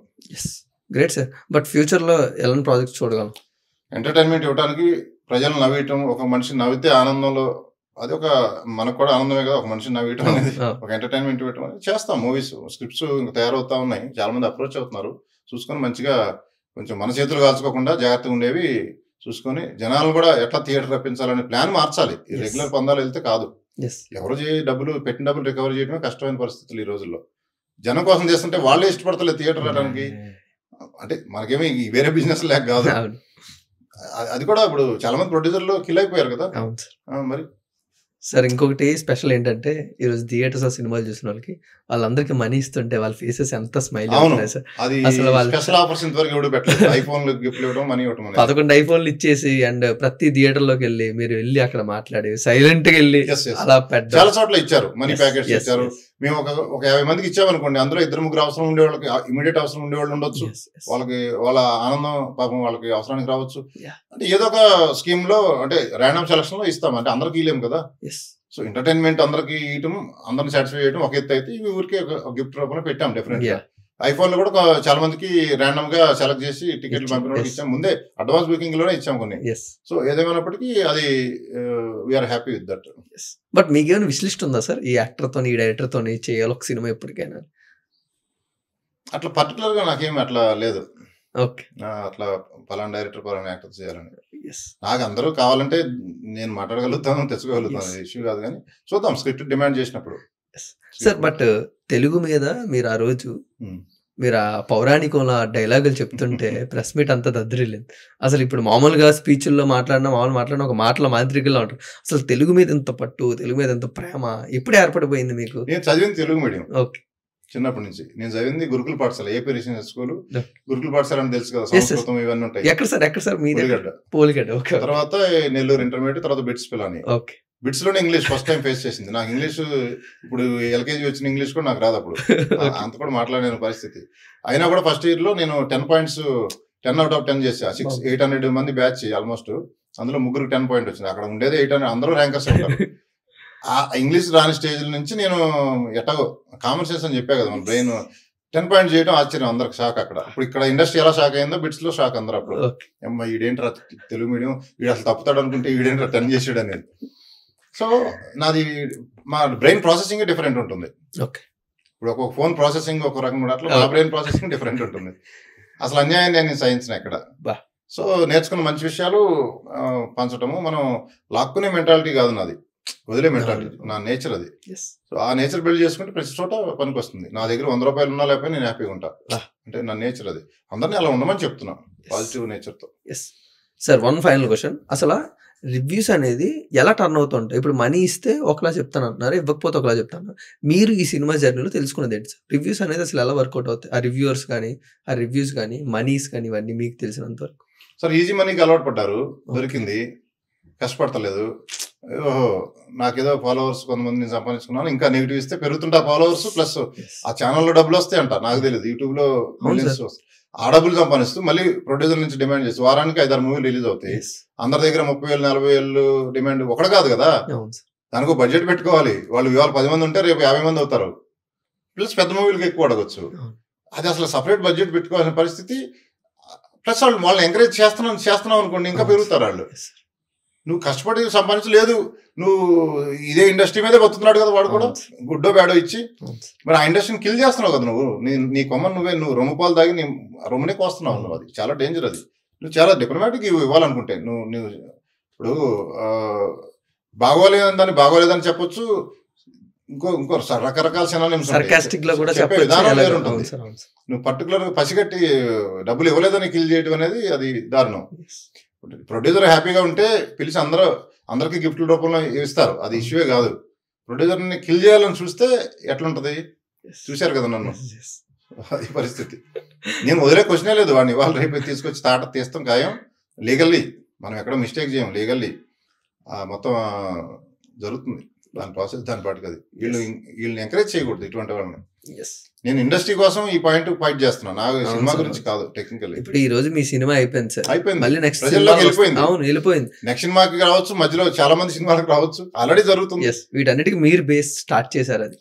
Great sir. బట్ ఫ్యూచర్ లో ఎలాంటి ప్రాజెక్ట్స్ చూడగలం? ఎంటర్టైన్మెంట్ ఇవ్వడానికి, ప్రజలు నవ్వేయటం, ఒక మనిషి నవ్వితే ఆనందంలో అది ఒక మనకు కూడా ఆనందమే కదా. ఒక మనిషిని నవ్వేయటం అనేది ఒక ఎంటర్టైన్మెంట్ ఇవ్వటం అనేది చేస్తాం. మూవీస్ స్క్రిప్ట్స్ ఇంకా తయారవుతా ఉన్నాయి, చాలా మంది అప్రోచ్ అవుతున్నారు. చూసుకొని మంచిగా కొంచెం మన చేతులు కాల్చుకోకుండా జాగ్రత్తగా ఉండేవి చూసుకొని జనాలు కూడా ఎట్లా థియేటర్ రప్పించాలనే ప్లాన్ మార్చాలి. ఈ రెగ్యులర్ పందాలు వెళ్తే కాదు. ఎవరు పెట్టిన డబ్బులు రికవర్ చేయడమే కష్టమైన పరిస్థితులు ఈ రోజుల్లో. జనం కోసం చేస్తుంటే వాళ్ళే ఇష్టపడతలేదు థియేటర్ రావడానికి. అంటే మనకేమీ వేరే బిజినెస్ లేక కాదు. అది కూడా ఇప్పుడు చాలా మంది ప్రొడ్యూసర్లు కిల్ అయిపోయారు కదా మరి. సార్ ఇంకొకటి స్పెషల్ ఏంటంటే, ఈరోజు థియేటర్స్ సినిమాలు చూసిన వాళ్ళందరికీ మనీ ఇస్తుంటే వాళ్ళ ఫేసెస్ ఎంత స్మైల్ అవుతున్నాయి సార్. అసలు వాళ్ళు 11 ఐఫోన్లు ఇచ్చేసి అండ్ ప్రతి థియేటర్ లోకి వెళ్ళి మీరు వెళ్ళి అక్కడ మాట్లాడి సైలెంట్ గా వెళ్ళి అలా పెట్టారు. చాలా చోట్ల ఇచ్చారు, మనీ ప్యాకెట్స్ ఇచ్చారు. మేము ఒక 50 మందికి ఇచ్చామనుకోండి, అందులో 2-3 అవసరం ఉండే వాళ్ళకి, ఇమీడియట్ అవసరం ఉండే వాళ్ళు ఉండొచ్చు. వాళ్ళ ఆనందం పాపం వాళ్ళకి అవసరానికి రావచ్చు. అంటే ఏదో ఒక స్కీమ్ లో, అంటే ర్యాండమ్ సెలక్షన్ లో ఇస్తాం. అంటే అందరికి ఇవ్వలేము కదా. సో ఎంటర్టైన్మెంట్ అందరికి ఇవ్వటం, అందరిని సాటిస్ఫై చేయడం ఒక ఎత్తు అయితే, ఇవి ఊరికే గిఫ్ట్ రూపంలో పెట్టాం. డెఫినెట్ గా ఐఫోన్ లో కూడా చాలా మందికి ర్యాండమ్ గా సెలెక్ట్ చేసి టికెట్లు పంపిన వాళ్ళకి ఇచ్చాం. ముందే అడ్వాన్స్ బుకింగ్ లోనే ఇచ్చాం కొన్ని. సో ఏదేమైనప్పటికీ అది we're happy with that. But మీకేమైనా విష్ లిస్ట్ ఉందా సార్, ఈ యాక్టర్ తోని ఈ డైరెక్టర్ తోని చేయాలి ఒక సినిమా ఎప్పటికైనా? అట్లా పర్టికులర్ గా నాకేం అట్లా లేదు. అట్లా పలానా డైరెక్టర్ పలానా యాక్టర్ చేయాలని. నాకు అందరూ కావాలంటే నేను మాట్లాడగలుగుతాను, తెచ్చుకోగలుగుతాను, ఇష్యూ కాదు. కానీ చూద్దాం స్క్రిప్ట్ డిమాండ్ చేసినప్పుడు. సార్ బట్ తెలుగు మీద మీరు ఆ రోజు మీరు ఆ పౌరాణికంలో డైలాగులు చెప్తుంటే ప్రెస్ మీట్ అంతా దద్దరిల్లింది. అసలు ఇప్పుడు మామూలుగా స్పీచ్ల్లో మాట్లాడినా ఒక మాటల మాంత్రికల్లో ఉంటారు. అసలు తెలుగు మీద ఎంత పట్టు, తెలుగు మీద ఎంత ప్రేమ ఎప్పుడు ఏర్పడిపోయింది మీకు? నేను చదివింది తెలుగు మీడియం. ఓకే, చిన్నప్పటి నుంచి నేను చదివింది గురుకుల పాఠశాల, ఏపీ రెసిడెన్షియల్ స్కూల్. గురుకుల పాఠశాల అని తెలుసు కదా, సంస్కృతం ఇవన్నీ ఉంటాయి. ఎక్కడ సార్? పోలిగడ్డ. తర్వాత నెల్లూరు ఇంటర్మీడియట్, తర్వాత బిట్స్ పిల్లని. బిట్స్ లోనే ఇంగ్లీష్ ఫస్ట్ టైం ఫేస్ చేసింది. నాకు ఇంగ్లీష్ ఇప్పుడు ఎల్కేజీ వచ్చిన ఇంగ్లీష్ కూడా నాకు రాదు అప్పుడు, అంత కూడా మాట్లాడిన పరిస్థితి. అయినా కూడా ఫస్ట్ ఇయర్ లో నేను 10 points 10 out of 10 చేసా. 800 మంది బ్యాచ్ ఆల్మోస్ట్, అందులో 3 10 point వచ్చింది. అక్కడ ఉండేది 800, అందరూ ర్యాంకర్స్ ఉంటారు. ఆ ఇంగ్లీష్ రాని స్టేజ్ నుంచి నేను ఎట్టగో కామన్ సెన్స్ అని చెప్పా కదా, మన బ్రెయిన్ 10 points చేయడం ఆశ్చర్యం, అందరికి షాక్. అక్కడ ఇప్పుడు ఇక్కడ ఇండస్ట్రీ ఎలా షాక్ అయిందో బిట్స్ లో షాక్ అందరూ. అప్పుడు అమ్మా ఈడేంట్రా తెలుగు మీడియం, వీడు అసలు తప్పుతాడు అనుకుంటే ఈడేంట్రా 10 చేసాడు అనేది. సో నాది మా బ్రెయిన్ ప్రాసెసింగ్ డిఫరెంట్ ఉంటుంది. ఇప్పుడు ఒక ఫోన్ ప్రాసెసింగ్ ఒక రకం అట్లా మా బ్రెయిన్ ప్రాసెసింగ్ డిఫరెంట్ ఉంటుంది. అసలు అన్యాయం నేను సైన్స్ ఎక్కడ. సో నేర్చుకున్న మంచి విషయాలు పంచటము, మనం లాక్కునే మెంటాలిటీ కాదు నాది, వదిలే మెంటాలిటీ, నా నేచర్ అది. సో ఆ నేచర్ బిల్డ్ చేసుకుంటే ప్రతి చోట పనికి వస్తుంది. నా దగ్గర 100 రూపాయలు ఉన్నా లేకపోతే నేను హ్యాపీగా ఉంటా. అంటే నా నేచర్ అది. అందరినీ అలా ఉండమని చెప్తున్నా, పాజిటివ్ నేచర్తో. సార్ వన్ ఫైనల్ క్వశ్చన్, అసలు రివ్యూస్ అనేది ఎలా టర్న్ అవుతుంటాయి? ఇప్పుడు మనీ ఇస్తే ఒకలా చెప్తాను అంటున్నారు, ఇవ్వకపోతే ఒకలా చెప్తాను. మీరు ఈ సినిమా జర్నీలో తెలుసుకున్నది ఏంటి సార్? రివ్యూస్ అనేది అసలు ఎలా వర్కౌట్ అవుతాయి? ఆ రివ్యూవర్స్ కానీ, ఆ రివ్యూస్ కానీ, మనీస్ కానీ, ఇవన్నీ మీకు తెలిసినంత వరకు. సార్ ఈజీ మనీకి అలవాటు పడ్డారు, దొరికింది, కష్టపడతలేదు. ఓహో నాకేదో ఫాలోవర్స్ కొంతమంది నేను సంపాదించుకున్నాను, ఇంకా నెగిటివ్ ఇస్తే పెరుగుతుంటే ఆ ఫాలోవర్స్ ప్లస్ ఆ ఛానల్లో డబ్బులు వస్తాయి అంట. నాకు తెలియదు, యూట్యూబ్ లో మిలియన్స్ వస్తాయి. ఆ డబ్బులు సంపాదిస్తూ మళ్ళీ ప్రొడ్యూసర్ నుంచి డిమాండ్ చేసి వారానికి 5-6 మూవీలు రిలీజ్ అవుతాయి. అందరి దగ్గర 30,000-40,000 డిమాండ్ ఒకటి కాదు కదా, దానికి బడ్జెట్ పెట్టుకోవాలి. వాళ్ళు ఇవాళ 10 మంది ఉంటే రేపు 50 మంది అవుతారు, ప్లస్ పెద్ద మూవీలకు ఎక్కువ అడగచ్చు. అది అసలు సపరేట్ బడ్జెట్ పెట్టుకోవాల్సిన పరిస్థితి. ప్లస్ వాళ్ళని ఎంకరేజ్ చేస్తున్నాం అనుకోండి, ఇంకా పెరుగుతారు వాళ్ళు. నువ్వు కష్టపడి సంపాదించలేదు, నువ్వు ఇదే ఇండస్ట్రీ మీదే బతుకుతున్నాడు కదా వాడు కూడా, గుడ్డో బ్యాడో ఇచ్చి. మరి ఆ ఇండస్ట్రీని కిల్ చేస్తున్నావు కదా నువ్వు. నీ కొమ్మను నువ్వు రొమ్ము పాలు తాగి నీ రొమ్మునే కోస్తున్నావు నువ్వు. అది చాలా డేంజర్. అది నువ్వు చాలా డిప్లొమాటిక్ ఇవ్వాలనుకుంటే నువ్వు ఇప్పుడు బాగోలేదని చెప్పొచ్చు, ఇంకో రకరకాల సినానిమ్స్ సర్కాస్టిక్ లో కూడా చెప్పే చెప్పొచ్చు. విధానం ఎలాగో. వేరుంటుంది. అవును సార్, అవును సార్. నువ్వు పర్టికులర్ గా పసిగట్టి డబ్బులు ఇవ్వలేదని కిల్ చేయడం అనేది అది దారుణం. ప్రొడ్యూసర్ హ్యాపీగా ఉంటే పిలిచి అందరికి గిఫ్ట్ల రూపంలో ఇస్తారు, అది ఇష్యూవే కాదు. ప్రొడ్యూసర్ ని కిల్ చేయాలని చూస్తే ఎట్లుంటది, చూశారు కదా నన్ను, అది పరిస్థితి. నేను వదిలే క్వశ్చనే లేదు వాడిని, వాళ్ళు రేపు తీసుకొచ్చి తీస్తాం ఖాయం. లీగల్లీ మనం ఎక్కడ మిస్టేక్ చేయం, లీగల్లీ మొత్తం జరుగుతుంది దాని ప్రాసెస్ దాని పాటికి. అది వీళ్ళని ఎంకరేజ్ చేయకూడదు ఇటువంటి వాళ్ళని. నేను ఇండస్ట్రీ కోసం ఈ పాయింట్ ఫైట్ చేస్తున్నాను, నా సినిమా గురించి కాదు. టెక్నికల్ ఇప్పుడు ఈ రోజు మీ సినిమా అయిపోయింది సార్, అయిపోయింది, మళ్ళీ నెక్స్ట్ ప్రజల్లోకి వెళ్ళిపోయింది. అవును, వెళ్ళిపోయింది. నెక్స్ట్ సినిమాకి రావచ్చు, మధ్యలో చాలా మంది సినిమాలకు రావచ్చు, ఆల్రెడీ జరుగుతుంది. వీటన్నిటికి మీరు బేస్ స్టార్ట్ చేశారు, అది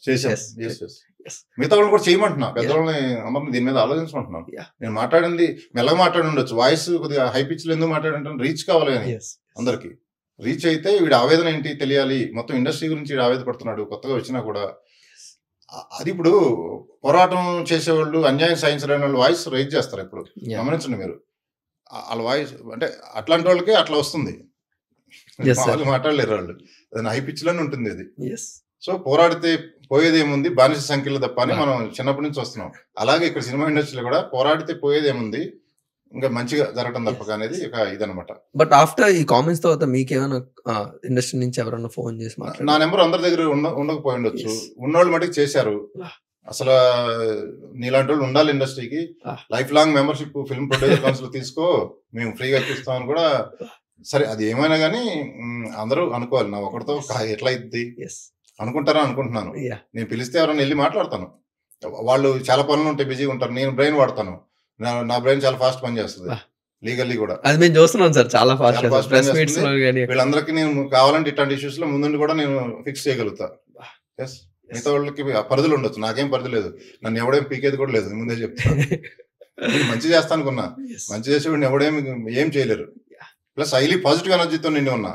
మిగతా వాళ్ళు కూడా చేయమంటున్నా, పెద్దవాళ్ళని అందరిని దీని మీద ఆలోచించమంటున్నాను. నేను మాట్లాడింది మెల్లగా మాట్లాడి ఉండొచ్చు, వాయిస్ కొద్దిగా హై పిచ్ లో ఎందుకు మాట్లాడంటాను, రీచ్ కావాలి అని అందరికి. రీచ్ అయితే వీడి ఆవేదన ఏంటి తెలియాలి, మొత్తం ఇండస్ట్రీ గురించి వీడు ఆవేదన పడుతున్నాడు కొత్తగా వచ్చినా కూడా. అది ఇప్పుడు పోరాటం చేసేవాళ్ళు, అన్యాయం సాధించలేని వాళ్ళు వాయిస్ రైజ్ చేస్తారు. ఇప్పుడు గమనించండి మీరు, వాళ్ళ వాయిస్ అంటే అట్లాంటి వాళ్ళకి అట్లా వస్తుంది, వాళ్ళు మాట్లాడలేరు, వాళ్ళు అది హై పిచ్ లోనే ఉంటుంది అది. సో పోరాడితే పోయేది ఏముంది, బానిస సంఖ్యలు తప్ప అని మనం చిన్నప్పటి నుంచి వస్తున్నాం. అలాగే ఇక్కడ సినిమా ఇండస్ట్రీలో కూడా పోరాడితే పోయేది ఏముంది, ఇంకా మంచిగా జరగడం తప్పక అనేది ఒక ఇదనమాట. బట్ ఆఫ్టర్ ఈ కామెంట్స్ తర్వాత మీకేమైనా ఇండస్ట్రీ నుంచి ఎవరైనా ఫోన్ చేసి నా నెంబర్ అందరి దగ్గర ఉండకపోయి ఉండొచ్చు, ఉన్నోళ్ళు మటుకు చేశారు. అసలు నీలాంటి వాళ్ళు ఉండాలి ఇండస్ట్రీకి, life long membership film producer council తీసుకో, మేము ఫ్రీగా ఇస్తామని కూడా. సరే అది ఏమైనా కానీ అందరూ అనుకోవాలి, నా ఒకటితో ఎట్లా అయింది అనుకుంటారా అనుకుంటున్నాను. నేను పిలిస్తే ఎవరైనా వెళ్ళి మాట్లాడతాను, వాళ్ళు చాలా పనులు ఉంటాయి, బిజీగా ఉంటారు, నేను బ్రెయిన్ వాడతాను, నా బ్రెయిన్ చాలా ఫాస్ట్ పని చేస్తుంది లీగల్లీ కూడా. అది మేము చూస్తున్నాం సార్, చాలా ఫాస్ట్. వీళ్ళందరికీ నేను కావాలంటే ఇట్లాంటి ఇష్యూస్ లో ముందు కూడా నేను ఫిక్స్ చేయగలుగుతా. ఎస్, మిగతా వాళ్ళకి పరిధులు ఉండొచ్చు, నాకేం పరిధి లేదు, నన్ను ఎవడేం పీకేది కూడా లేదు, ముందే చెప్తాను. నేను మంచి చేస్తాను అనుకున్నా, మంచి చేసేవాడిని ఎవడేమి ఏం చేయలేరు. ప్లస్ హైలీ పాజిటివ్ ఎనర్జీతో నిండి ఉన్నా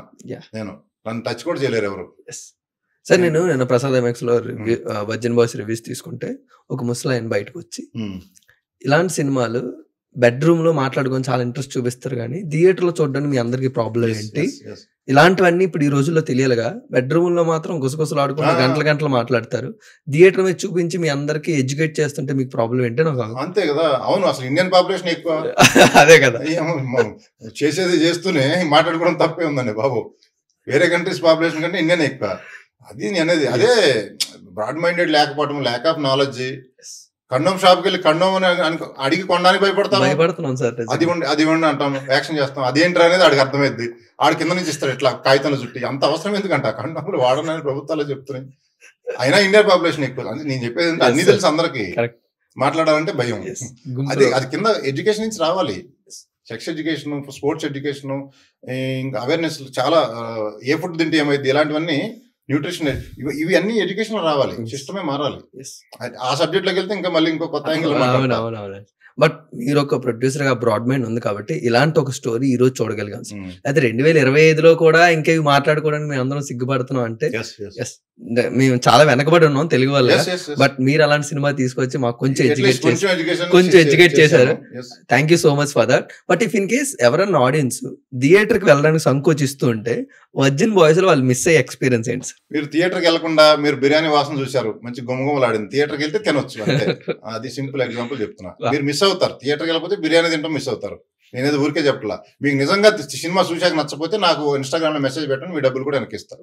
నేను, నన్ను టచ్ కూడా చేయలేరు ఎవరు. సార్ నేను ప్రసాద్ ఎంఎక్స్ లో వర్జిన్ బాయ్స్ రివ్యూస్ తీసుకుంటే ఒక ముసలాయన బయటకు వచ్చి, ఇలాంటి సినిమాలు బెడ్రూమ్ లో మాట్లాడుకొని చాలా ఇంట్రెస్ట్ చూపిస్తారు కానీ థియేటర్ లో చూడడానికి మీ అందరికి ప్రాబ్లం ఏంటి, ఇలాంటివన్నీ ఇప్పుడు ఈ రోజుల్లో తెలియాలిగా. బెడ్రూమ్ లో మాత్రం గుసగుసలు ఆడుకుంటూ గంటలు మాట్లాడతారు, థియేటర్ మీద చూపించి మీ అందరికి ఎడ్యుకేట్ చేస్తుంటే మీకు ప్రాబ్లం ఏంటి నాకు అంతే కదా. అవును, అసలు ఇండియన్ పాపులేషన్ ఎక్కువ, అదే కదా, చేసేది చేస్తూనే మాట్లాడుకోవడం తప్పే ఉందండి బాబు. వేరే కంట్రీస్ పాపులేషన్ కంటే ఇండియన్ ఎక్కువ. అది నేను అనేది, అదే బ్రాడ్ మైండెడ్ లేకపోవడం, ల్యాక్ ఆఫ్ నాలెడ్జ్. కండోమ్ షాప్కి వెళ్ళి కండోమ్ అడిగి కొనడానికి భయపడతాం సార్, అది ఇవ్వండి అంటాం, యాక్షన్ చేస్తాం, అదేంటి అనేది ఆడికి అర్థమైంది. ఆడి కింద నుంచి ఇస్తాడు ఇట్లా కాగితాలు చుట్టి, అంత అవసరం ఎందుకంట కండోమ్లు వాడనని ప్రభుత్వాలు చెప్తున్నాయి. అయినా ఇండియన్ పాపులేషన్ ఎక్కువ. నేను చెప్పేది అన్ని తెలుసు అందరికి, మాట్లాడాలంటే భయం. అది కింద ఎడ్యుకేషన్ నుంచి రావాలి, సెక్స్ ఎడ్యుకేషన్, స్పోర్ట్స్ ఎడ్యుకేషన్, ఇంకా అవేర్నెస్ చాలా, ఏ ఫుడ్ తింటే ఏమైంది, ఇలాంటివన్నీ న్యూట్రిషన్, ఇవి అన్ని ఎడ్యుకేషన్ రావాలి, సిస్టమే మారాలి. ఆ సబ్జెక్ట్ లోకి వెళ్తే ఇంకా మళ్ళీ ఇంకో కొత్త యాంగిల్. బట్ మీరు ఒక ప్రొడ్యూసర్ గా బ్రాడ్ మైండ్ ఉంది కాబట్టి ఇలాంటి ఒక స్టోరీ ఈ రోజు చూడగలిగాం. అయితే 2025లో కూడా ఇంకేవి మాట్లాడుకోవడానికి మేము అందరం సిగ్గుపడుతున్నాం అంటే మేము చాలా వెనకబడి ఉన్నాం తెలుగు వల్ల. బట్ మీరు అలాంటి సినిమా తీసుకొచ్చి మాకు కొంచెం ఎడ్యుకేట్ చేశారు. Thank you so much for that. But if in case ఎవరన్నా ఆడియన్స్ థియేటర్ కి వెళ్ళడానికి సంకోచిస్తూ ఉంటే వర్జిన్ బాయ్స్ లో వాళ్ళు మిస్ అయ్యే ఎక్స్పీరియన్స్ ఏంటి సార్? మీరు థియేటర్ కి వెళ్లకుండా మీరు బిర్యానీ వాసన చూసారు, మంచి గుమగుమలాడింది, థియేటర్ కి వెళ్తే తినొచ్చు అంటే. అది సింపుల్ ఎగ్జాంపుల్ చెప్తున్నా. మీరు మిస్ అవుతారు, థియేటర్ కి వెళ్ళకపోతే బిర్యానీ తింటాం మిస్ అవుతారు. నేనేది ఊరికే చెప్పలా. మీకు నిజంగా సినిమా చూశాక నచ్చపోతే నాకు ఇన్స్టాగ్రామ్ లో మెసేజ్ పెట్టండి, మీ డబ్బులు కూడా వెనకిస్తా.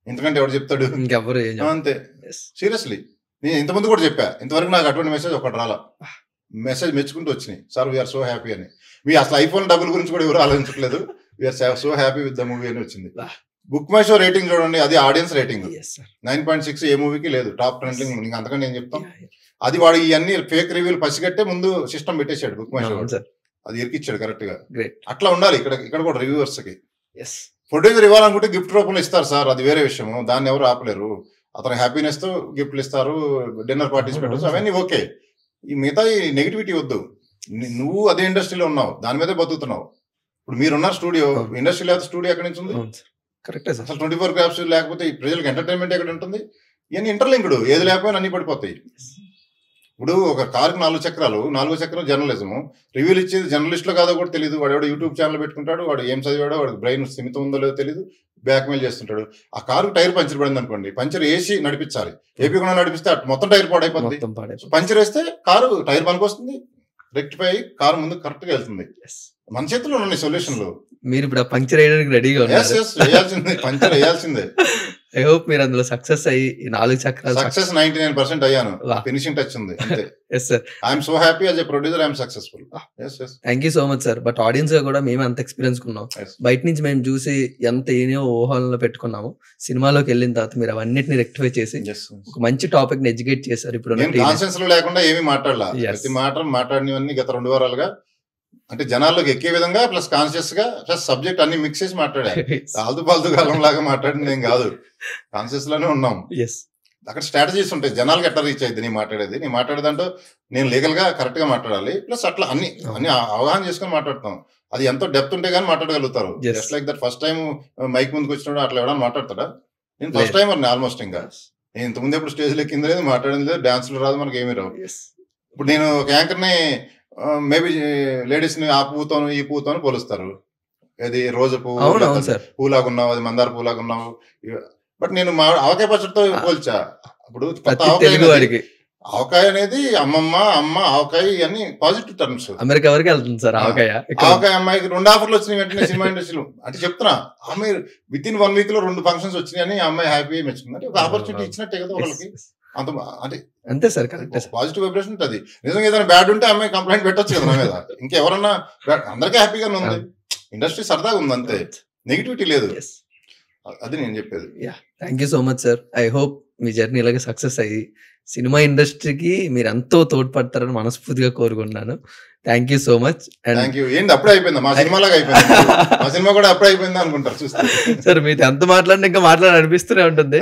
ఎందుకంటే ఎవరు చెప్తాడు, ఇంకెవరు అంతే. సీరియస్లీ నేను ఇంతకుముందు కూడా చెప్పా, ఇంతవరకు నాకు అటువంటి మెసేజ్ ఒకటి రాలా. మెసేజ్ మెచ్చుకుంటూ వచ్చినాయి, సార్ వీఆర్ సో హ్యాపీ అని. మీ అసలు ఐఫోన్ డబ్బుల గురించి కూడా ఎవరు ఆలోచించట్లేదు, we are so happy with the movie అని వచ్చింది. బుక్ మై షో రేటింగ్ చూడండి, అది ఆడియన్స్ రేటింగ్ 9.6, ఏ మూవీకి లేదు, టాప్ ట్రెండింగ్. ఇంకా అంతకంటే నేను చెప్తాం. అది వాడు ఇవన్నీ ఫేక్ రివ్యూలు పసిగట్టే ముందు సిస్టమ్ పెట్టేశాడు బుక్ మై షో, అది ఇరికిచ్చాడు కరెక్ట్ గా. అట్లా ఉండాలి ఇక్కడ కూడా రివ్యూవర్స్ కి. ప్రొడ్యూసర్ ఇవ్వాలనుకుంటే గిఫ్ట్ రూపంలో ఇస్తారు సార్, అది వేరే విషయము, దాన్ని ఎవరు ఆపలేరు. అతని హ్యాపీనెస్ తో గిఫ్ట్లు ఇస్తారు, డిన్నర్ పార్టీస్ పెట్టచ్చు, అవన్నీ ఓకే. ఈ మిగతా ఈ నెగిటివిటీ వద్దు. నువ్వు అదే ఇండస్ట్రీలో ఉన్నావు, దాని మీదే బతుకుతున్నావు. ఇప్పుడు మీరున్న స్టూడియో, ఇండస్ట్రీ లేకపోతే స్టూడియో ఎక్కడి నుంచి ఉంది? అసలు 24 క్రాఫ్ట్స్ లేకపోతే ప్రజలకు ఎంటర్టైన్మెంట్ ఎక్కడ ఉంటుంది? ఇవన్నీ ఇంటర్లింక్డ్, ఏది లేకపోయినా అన్ని పడిపోతాయి. ఇప్పుడు ఒక కారుకి 4 చక్రాలు, 4 చక్రం జర్నలిజం, రివ్యూలు ఇచ్చేది జర్నలిస్ట్లో కాదో కూడా తెలియదు. వాడు ఎవడో యూట్యూబ్ ఛానల్ పెట్టుకుంటాడు, వాడు ఏం చదివాడో, వాడికి బ్రెయిన్ స్థిమితం ఉందో లేదో తెలియదు, బ్లాక్మెయిల్ చేస్తుంటాడు. ఆ కారు టైర్ పంచర్ పడింది అనుకోండి, పంచర్ వేసి నడిపించాలి, ఏపీకుండా నడిపిస్తే మొత్తం టైర్ పాడైపోతుంది. పంచర్ వేస్తే కారు టైర్ పనికొస్తుంది, రెక్టిఫై అయ్యి కారు ముందు కరెక్ట్గా వెళ్తుంది. మన చేతిలో ఉన్నాయి సొల్యూషన్లు. మీరు ఇప్పుడు పంక్చర్ వేయడానికి రెడీగా ఉన్నారు. వేయాల్సిందే, పంచర్ వేయాల్సిందే. ఐ హోప్ మీరు అందులో సక్సెస్ అయ్యి 4 చక్రాలు సక్సెస్ 99% అయ్యాను. ఫినిషింగ్ టచ్ ఉంది అంతే. Yes sir, I'm so happy as a producer, I'm successful. Thank you so much sir. But audience గా కూడా మేము అంత ఎక్స్పీరియన్స్ ఉన్నాం. బయట నుంచి మేము చూసి ఎంత ఏనో ఊహల్లో పెట్టుకున్నాము, సినిమాలోకి వెళ్ళిన తర్వాత మీరు అవన్నిటిని రెక్టిఫై చేసి ఒక మంచి టాపిక్ ని ఎడ్యుకేట్ చేశారు. ఇప్పుడు కాన్సెన్స్ లో లేకుండా ఏమీ మాట్లాడాల, ప్రతి మాట మాట్లాడినవన్నీ గత 2 వారాలుగా అంటే జనాల్లోకి ఎక్కే విధంగా, ప్లస్ కాన్షియస్ గా, ప్లస్ సబ్జెక్ట్ అన్ని మిక్స్ చేసి మాట్లాడారు. ఆల్తు పాల్తు కాలం లాగా మాట్లాడింది ఏం కాదు, కాన్షియస్ లోనే ఉన్నాం. అక్కడ స్ట్రాటజీస్ ఉంటాయి, జనాలకి ఎట్లా రీచ్ అయింది నీ మాట్లాడేదంటూ. నేను లీగల్ గా కరెక్ట్ గా మాట్లాడాలి, ప్లస్ అట్లా అన్ని అవగాహన చేసుకుని మాట్లాడతాం. అది ఎంతో డెప్త్ ఉంటే గానీ మాట్లాడగలుగుతారు. Just like that first time mic ముందుకు వచ్చినప్పుడు అట్లా ఎవరైనా మాట్లాడతాడా? నేను ఫస్ట్ టైం అన్న ఆల్మోస్ట్. ఇంకా నేను ఇంతకుముందు ఎప్పుడు స్టేజ్ లో కింద లేదు, మాట్లాడింది లేదు, డాన్సులు రాదు, మనకి ఏమీ రావు. ఇప్పుడు నేను ఒక యాంకర్ ని మేబీ లేడీస్ ని ఆ పువ్వుతోను ఈ పువ్వుతోను పోలుస్తారు. అది రోజు పూలాగున్నావు, అది మందార పూలాగున్నావు. బట్ నేను మా ఆవకాయ పచ్చడితో పోల్చా. ఇప్పుడు ఆవకాయ అనేది అమ్మమ్మ, అమ్మ, ఆవకాయ ఇవన్నీ పాజిటివ్ టర్మ్స్. అమెరికా వరకు వెళ్తుంది సార్ ఆవకాయ. ఆవకాయ అమ్మాయికి 2 ఆఫర్లు వచ్చినాయి వెంటనే సినిమా ఇండస్ట్రీలో. అంటే చెప్తున్నా, అమ్మాయి విత్ ఇన్ 1 వీక్ లో 2 ఫంక్షన్స్ వచ్చినాయి అని అమ్మాయి హ్యాపీ మెచ్చుకుంది. అంటే ఒక ఆపర్చునిటీ ఇచ్చినట్టే కదా వాళ్ళకి. అంత అంటే అంతే సార్, కరెక్ట్. పాజిటివ్ వైబ్రేషన్ ఉంటుంది. నిజంగా ఏదైనా బ్యాడ్ ఉంటే అమ్మాయి కంప్లైంట్ పెట్టొచ్చు కదా నా మీద. ఇంకెవరన్నా అందరికీ హ్యాపీగానే ఉంది, ఇండస్ట్రీ సరదాగా ఉంది అంతే, నెగిటివిటీ లేదు. అది నేను చెప్పేది. Thank you so much sir. I hope me journey ఇలాగే సక్సెస్ అయ్యి సినిమా ఇండస్ట్రీకి మీరు ఎంతో తోడ్పడతారని మనస్ఫూర్తిగా కోరుకుంటున్నాను. Thank you so much. ఏంటి అప్పుడే అయిపోయిందా? మా సినిమా లాగా అయిపోయింది, మా సినిమా కూడా అప్పుడే అయిపోయిందా అనుకుంటారు చూస్తే. సార్ మీతో ఎంత మాట్లాడినా ఇంకా అనిపిస్తూనే ఉంటుంది.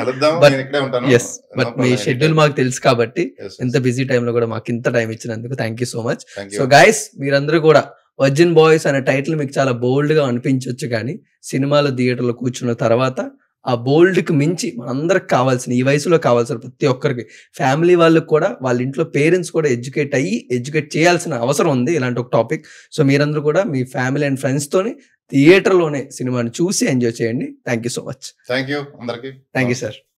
బట్ మీ షెడ్యూల్ మాకు తెలుసు కాబట్టి, ఎంత బిజీ టైంలో కూడా మాకు ఇంత టైం ఇచ్చినందుకు thank you so much. So guys, మీరందరూ కూడా వర్జిన్ బాయ్స్ అనే టైటిల్ మీకు చాలా బోల్డ్ గా అనిపించవచ్చు, కానీ సినిమాలో థియేటర్లో కూర్చున్న తర్వాత ఆ బోల్డ్ కి మించి మనందరికి కావాల్సిన, ఈ వయసులో కావాల్సిన ప్రతి ఒక్కరికి, ఫ్యామిలీ వాళ్ళకి కూడా, వాళ్ళ ఇంట్లో పేరెంట్స్ కూడా ఎడ్యుకేట్ చేయాల్సిన అవసరం ఉంది ఇలాంటి ఒక టాపిక్. సో మీరందరూ కూడా మీ ఫ్యామిలీ అండ్ ఫ్రెండ్స్ తోని థియేటర్లోనే సినిమాని చూసి ఎంజాయ్ చేయండి. Thank you so much. Thank you అందరికీ. Thank you sir.